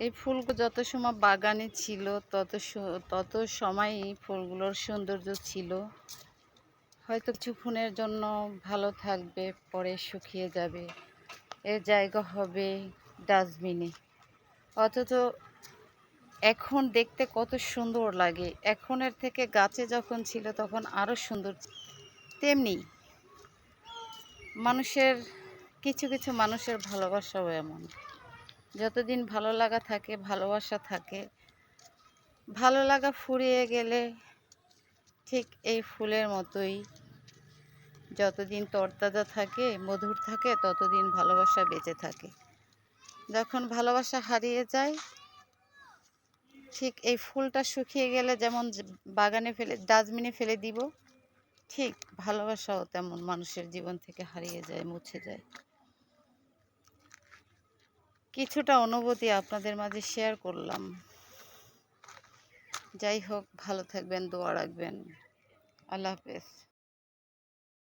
এই ফুলগুলো যত সময় বাগানে ছিল তত সময়ই ফুলগুলোর সৌন্দর্য ছিল। হয়তো কিছুক্ষণের জন্য ভালো থাকবে, পরে শুকিয়ে যাবে, এর জায়গা হবে ডাস্টবিনে। অথচ এখন দেখতে কত সুন্দর লাগে, এখনের থেকে গাছে যখন ছিল তখন আরও সুন্দর। তেমনি মানুষের কিছু কিছু মানুষের ভালোবাসাও এমন, যতদিন ভালো লাগা থাকে, ভালোবাসা থাকে, ভালো লাগা ফুরিয়ে গেলে ঠিক এই ফুলের মতোই যতদিন তরতাজা থাকে, মধুর থাকে, ততদিন ভালোবাসা বেঁচে থাকে। যখন ভালোবাসা হারিয়ে যায়, ঠিক এই ফুলটা শুকিয়ে গেলে যেমন বাগানে ফেলে ডাস্টবিনে ফেলে দিব, ঠিক ভালোবাসাও তেমন মানুষের জীবন থেকে হারিয়ে যায়, মুছে যায়। কিছুটা অনুভূতি আপনাদের মাঝে শেয়ার করলাম। যাই হোক, ভালো থাকবেন, দোয়া রাখবেন। আল্লাহ হাফেজ।